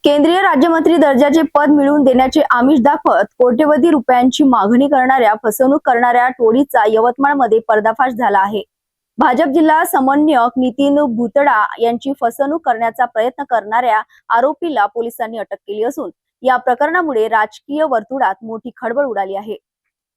केंद्रीय राज्यमंत्री दर्जाचे पद मिळवून देण्याचे आमिष दाखवत कोट्यवधी रुपयांची मागणी करणाऱ्या फसवणूक करणाऱ्या टोळीचा यवतमाळमध्ये पर्दाफाश झाला आहे। भाजप जिल्हा समन्वयक नितीन भुतडा यांची फसवणूक करण्याचा प्रयत्न करणाऱ्या आरोपीला पोलिसांनी अटक केली असून या प्रकरणामुळे राजकीय वर्तुळात मोठी खळबळ उडाली आहे।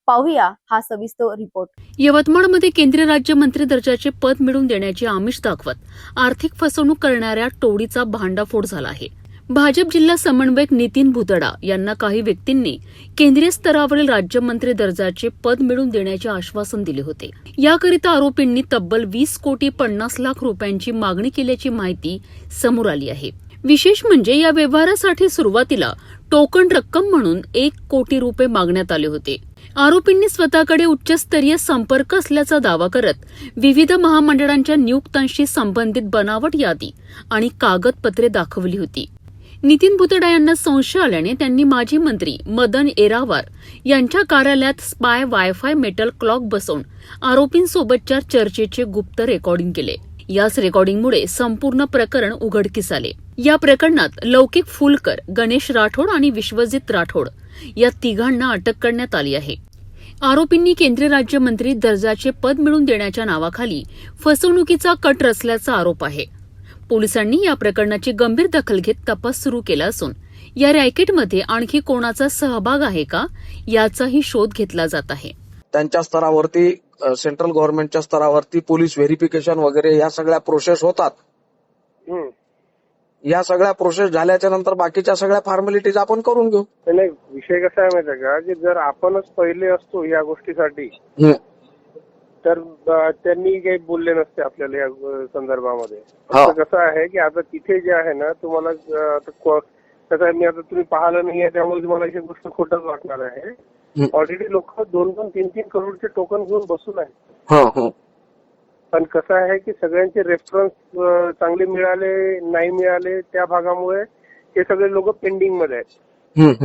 पाहूया हा सविस्तर रिपोर्ट। यवतमाळमध्ये केंद्रीय राज्यमंत्री दर्जाचे पद मिळवून देण्याचे आमिष दाखवत आर्थिक फसवणूक करणाऱ्या टोळीचा भांडाफोड झाला आहे। भाजप जिल्हा समन्वयक नितीन भुतडा यांना काही व्यक्तींनी केंद्रीय स्तरावरील राज्यमंत्री दर्जाचे पद मिळवून देण्याचे आश्वासन दिले होते। याकरिता आरोपींनी तब्बल 20 कोटी 50 लाख रुपयांची मागणी केल्याची माहिती समोर आली आहे। विशेष म्हणजे या व्यवहारासाठी सुरुवातीला टोकन रक्कम म्हणून 1 कोटी रुपये मागण्यात आले होते। आरोपींनी स्वतःकडे उच्चस्तरीय संपर्क असल्याचा दावा करत विविध महामंडळांच्या नियुक्त्यांशी संबंधित बनावट यादी आणि कागदपत्रे दाखवली होती। नितीन भुतडा यांना संशय आल्याने त्यांनी माजी मंत्री मदन येरावार यांच्या कार्यालयात स्पाय वायफाय मेटल क्लॉक बसवून आरोपींसोबतच्या चर्चेचे गुप्त रेकॉर्डिंग केले। याच रेकॉर्डिंगमुळे संपूर्ण प्रकरण उघडकीस आले। या प्रकरणात लौकिक फुलकर, गणेश राठोड आणि विश्वजित राठोड या तिघांना अटक करण्यात आली आहे। आरोपींनी केंद्रीय राज्यमंत्री दर्जाचे पद मिळवून देण्याच्या नावाखाली फसवणुकीचा कट रचल्याचा आरोप आहे। पोलिसांनी या प्रकरणाची गंभीर दखल घेत तपास सुरू केला असून या रॅकेटमध्ये आणखी कोणाचा सहभाग आहे का याचाही शोध घेतला जात आहे। त्यांच्या स्तरावरती सेंट्रल गव्हर्नमेंटच्या स्तरावरती पोलीस व्हेरिफिकेशन वगैरे या सगळ्या प्रोसेस होतात। या सगळ्या प्रोसेस झाल्याच्या नंतर बाकीच्या सगळ्या फॉर्मॅलिटीज आपण करून घेऊ। नाही, विषय कसा आहे माहिती का, की जर आपणच पहिले असतो या गोष्टीसाठी तर त्यांनी काही बोलले नसते आपल्याला या संदर्भामध्ये। कसं आहे की आता तिथे जे आहे ना, तुम्हाला कसं आहे, मी आता तुम्ही पाहिलं नाहीये त्यामुळे तुम्हाला ही गोष्ट खोटच वाटणार आहे। ऑलरेडी लोक 2-2, 3-3 करोडचे टोकन घेऊन बसून आहेत। पण कसं आहे की सगळ्यांचे रेफरन्स चांगले मिळाले नाही मिळाले त्या भागामुळे हे सगळे लोक पेंडिंग मध्ये आहेत।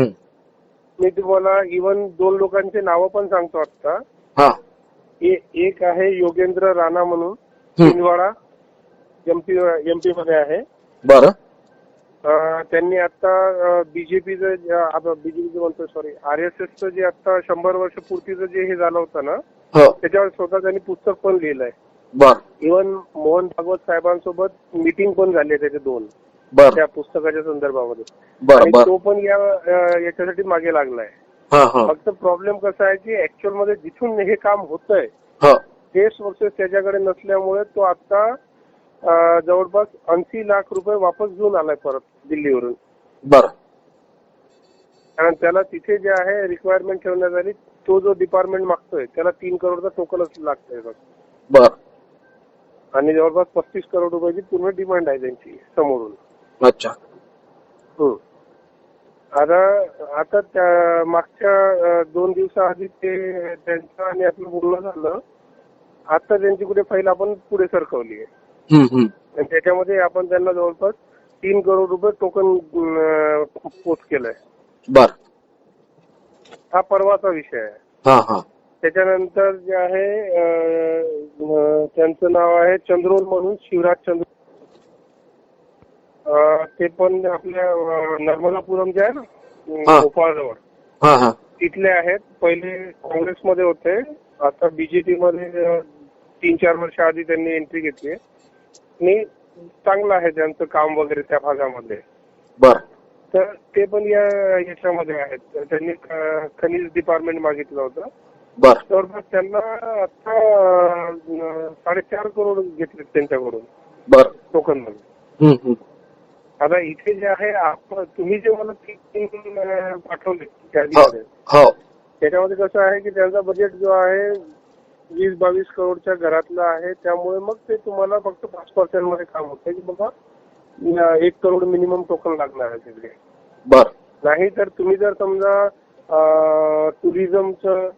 मी तुम्हाला इव्हन 2 लोकांचे नावं पण सांगतो आता। एक आहे योगेंद्र राणा म्हणून, छिंदवाडा एमपी मध्ये आहे। बरं, त्यांनी आता बीजेपीचं म्हणतो सॉरी RSSचं जे आता 100 वर्ष पूर्तीचं जे हे झालं होतं ना, त्याच्यावर स्वतः त्यांनी पुस्तक पण लिहिलंय। इव्हन मोहन भागवत साहेबांसोबत मीटिंग पण झाली आहे त्याचे 2 त्या पुस्तकाच्या संदर्भामध्ये, आणि तो पण याच्यासाठी मागे लागलाय। फक्त प्रॉब्लेम कसा आहे की ऍक्च्युअल मध्ये जिथून हे काम होतंय ते सोर्सेस त्याच्याकडे नसल्यामुळे तो आता जवळपास 80 लाख रुपये वापस घेऊन आलाय परत दिल्लीवरून। कारण त्याला तिथे जे आहे रिक्वायरमेंट ठेवण्यात आली, तो जो डिपार्टमेंट मागतोय त्याला 3 करोडचा टोकनच लागतंय आणि जवळपास 35 करोड रुपयाची पूर्ण डिमांड आहे त्यांची समोरून। अच्छा, आता त्या मागच्या 2 दिवसाआधी ते त्यांचं आणि आपलं बोलणं झालं। आता त्यांची कुठे फाईल आपण पुढे सरकवली आहे, त्याच्यामध्ये आपण त्यांना जवळपास 3 करोड रुपये टोकन पोस्ट केलंय। हा परवाचा विषय आहे। त्याच्यानंतर जे आहे त्यांचं नाव आहे चंद्रोल म्हणून, शिवराज चंद्रोल। ते पण आपल्या नर्मदापुरम जे आहे ना भोपाळजवळ, तिथले आहेत। पहिले काँग्रेसमध्ये होते, आता बीजेपी मध्ये 3-4 वर्ष आधी त्यांनी एंट्री घेतली आणि चांगलं आहे त्यांचं काम वगैरे त्या भागामध्ये। तर ते पण याच्यामध्ये आहेत। त्यांनी खनिज डिपार्टमेंट मागितलं होतं, जवळपास त्यांना आता 4.5 करोड घेतले त्यांच्याकडून टोकन मध्ये। आता इथे जे आहे तुम्ही जे मला 3 पाठवले त्याच्यामध्ये कसं आहे की त्यांचा बजेट जो आहे 20-22 करोडच्या घरातला आहे, त्यामुळे मग ते तुम्हाला फक्त 5% मध्ये काम होतं की बाबा 1 करोड मिनिमम टोकन लागणार आहे तिथे। नाही तर तुम्ही जर समजा टुरिझमचं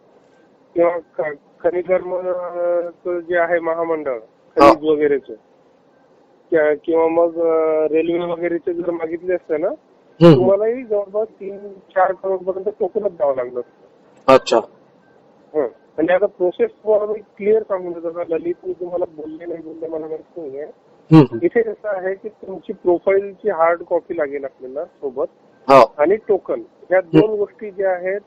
किंवा खनिकर्मचं जे आहे महामंडळ खनिज वगैरेचं किंवा मग रेल्वे वगैरेचे जर मागितले असते ना, तुम्हालाही जवळपास 3-4 करोड पर्यंत टोकनच द्यावं लागलं। अच्छा, आणि आता प्रोसेस तुम्हाला मी क्लिअर सांगून देतो। ललित मी तुम्हाला बोलले नाही बोलले मला माहित नाहीये, इथे कसं आहे की तुमची प्रोफाईलची हार्ड कॉपी लागेल आपल्याला सोबत, हो आणि टोकन, ह्या दोन गोष्टी ज्या आहेत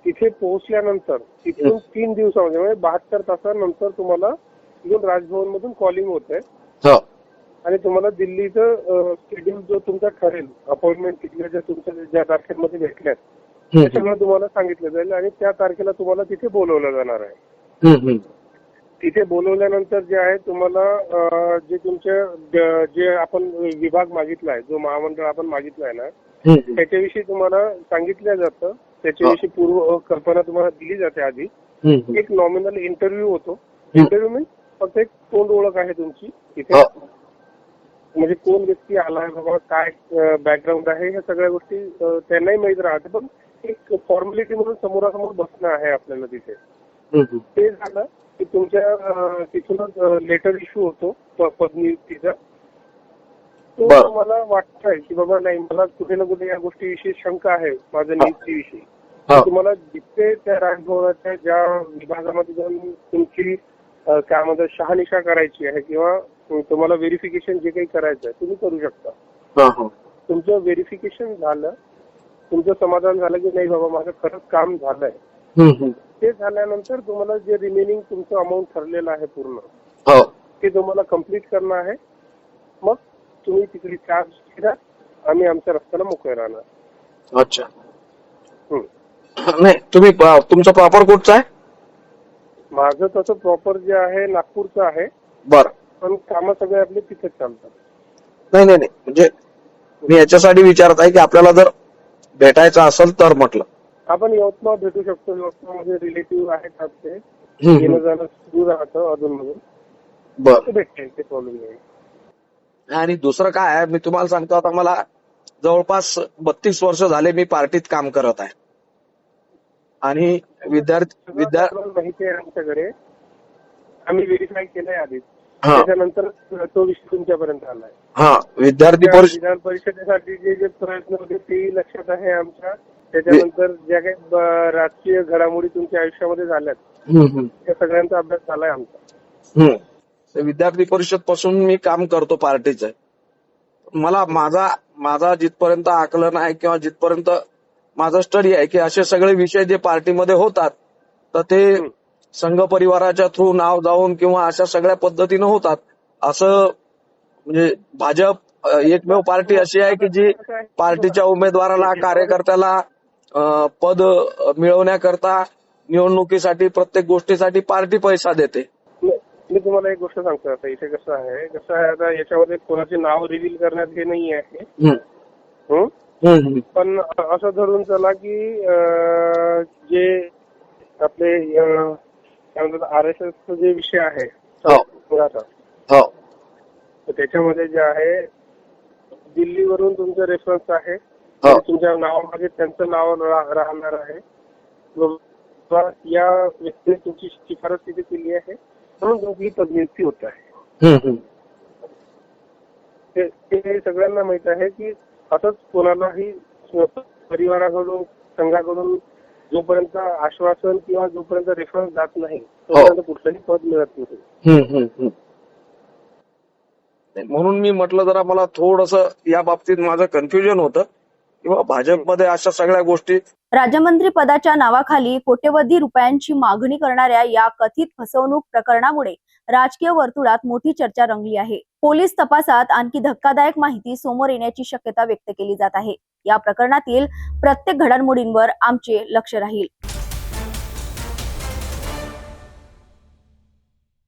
तिथे पोहोचल्यानंतर तिथून 3 दिवसामध्ये म्हणजे 72 तासानंतर तुम्हाला तिथून राजभवन मधून कॉलिंग होत आहे हो आणि तुम्हाला दिल्लीचं शेड्यूल जो तुमचा ठरेल, अपॉइंटमेंट तिथल्या ज्या तुमच्या ज्या तारखेमध्ये भेटल्यात ते सगळं तुम्हाला सांगितलं जाईल आणि त्या तारखेला तुम्हाला तिथे बोलवलं जाणार आहे. तिथे बोलवल्यानंतर जे आहे तुम्हाला जे तुमचे जे आपण विभाग मागितला आहे, जो महामंडळ आपण मागितलं आहे ना, त्याच्याविषयी तुम्हाला सांगितलं जातं, त्याच्याविषयी पूर्व कल्पना तुम्हाला दिली जाते. आधी एक नॉमिनल इंटरव्ह्यू होतो. इंटरव्ह्यू मीन्स फक्त एक तोंड ओळख आहे तुमची तिथे, म्हणजे कोण व्यक्ती आलाय बाबा, काय बॅकग्राऊंड आहे, ह्या सगळ्या गोष्टी त्यांनाही माहीत राहते, पण एक फॉर्मॅलिटी म्हणून समोरासमोर बसणं आहे आपल्याला तिथे. ते झालं की तुमच्या तिथूनच लेटर इश्यू होतो पदनियुक्तीचा. तो तुम्हाला वाटतंय की बाबा नाही, मला कुठे ना कुठे या गोष्टीविषयी शंका आहे, माझ्या नियुक्तीविषयी, तुम्हाला जिथे त्या राजभवनाच्या ज्या विभागामध्ये जाऊन तुमची काय म्हणतात शहानिशा करायची आहे किंवा तुम्हाला व्हेरिफिकेशन जे काही करायचं आहे तुम्ही करू शकता. तुमचं व्हेरिफिकेशन झालं, तुमचं समाधान झालं की नाही बाबा माझं खरंच काम झालंय, ते झाल्यानंतर तुम्हाला जे रिमेनिंग तुमचं अमाऊंट ठरलेलं आहे पूर्ण ते तुम्हाला कम्प्लीट करणं आहे. मग तुम्ही तिकडे चार्ज करा, आम्ही आमच्या रस्त्याला मोकळे राहणार. अच्छा. नाही तुम्ही तुमचा प्रॉपर कुठचा आहे? माझं तसं प्रॉपर जे आहे नागपूरचं आहे. बरं. पण कामं सगळे आपले तिथेच चालतात. नाही नाही नाही, म्हणजे मी याच्यासाठी विचारत आहे की आपल्याला जर भेटायचं असेल तर म्हटलं आपण यवतमाळ भेटू शकतो. यवतमाळमध्ये रिलेटिव्ह आहेत आपले, येणं जाणं सुरू राहतं अधूनमधून. बरं. भेटते, ते प्रॉब्लेम नाही. आणि दुसरं काय आहे, मी तुम्हाला सांगतो, आता मला जवळपास 32 वर्ष झाले मी पार्टीत काम करत आहे आणि माहिती आहे आमच्याकडे, आम्ही व्हेरीफाय केलंय आधीच, त्याच्यानंतर तो विषय तुमच्यापर्यंत आलाय. विद्यार्थी विधान परिषदेसाठी जे प्रयत्न होते ते लक्षात आहे आमच्या. त्याच्यानंतर ज्या काही राजकीय घडामोडी तुमच्या आयुष्यामध्ये झाल्यात त्या सगळ्यांचा अभ्यास झालाय आमचा. विद्यार्थी परिषद पासून मी काम करतो पार्टीचं. मला माझा जिथपर्यंत आकलन आहे किंवा जिथपर्यंत माझा स्टडी आहे की असे सगळे विषय जे पार्टीमध्ये होतात तर ते संघ परिवाराच्या थ्रू नाव जाऊन किंवा अशा सगळ्या पद्धतीनं होतात. असं म्हणजे भाजप एकमेव पार्टी अशी आहे की जी पार्टीच्या उमेदवाराला, कार्यकर्त्याला पद मिळवण्याकरता निवडणुकीसाठी प्रत्येक गोष्टीसाठी पार्टी पैसा देते. मी तुम्हाला एक गोष्ट सांगतो. आता इथे कसं आहे आता याच्यामध्ये कोणाचे नाव रिव्हील करण्यात हे नाही आहे, पण असं धरून चला की जे आपले काय म्हणतात RSS जे विषय आहे त्याच्यामध्ये जे आहे दिल्लीवरून तुमचं रेफरन्स आहे, तुमच्या नावामध्ये त्यांचं नाव राहणार आहे, या व्यक्तीने तुमची शिफारस तिथे केली आहे म्हणून तुमची पदनियुक्ती होत आहे. ते सगळ्यांना माहित आहे की असंच कोणालाही परिवाराकडून, संघाकडून जोपर्यंत आश्वासन किंवा जोपर्यंत रेफरन्स जात नाही तोपर्यंत कुठलंही पद मिळत नाही. म्हणून मी म्हटलं जरा मला थोडंसं या बाबतीत माझं कन्फ्युजन होतं किंवा भाजपमध्ये अशा सगळ्या गोष्टी. राज्यमंत्री पदाच्या नावाखाली कोट्यवधी रुपयांची मागणी करणाऱ्या या कथित फसवणूक प्रकरणामुळे राजकीय वर्तुळात मोठी चर्चा रंगली आहे. पोलीस तपासात आणखी धक्कादायक माहिती समोर येण्याची शक्यता व्यक्त केली जात आहे. या प्रकरणातील प्रत्येक घडामोडींवर आमचे लक्ष राहील.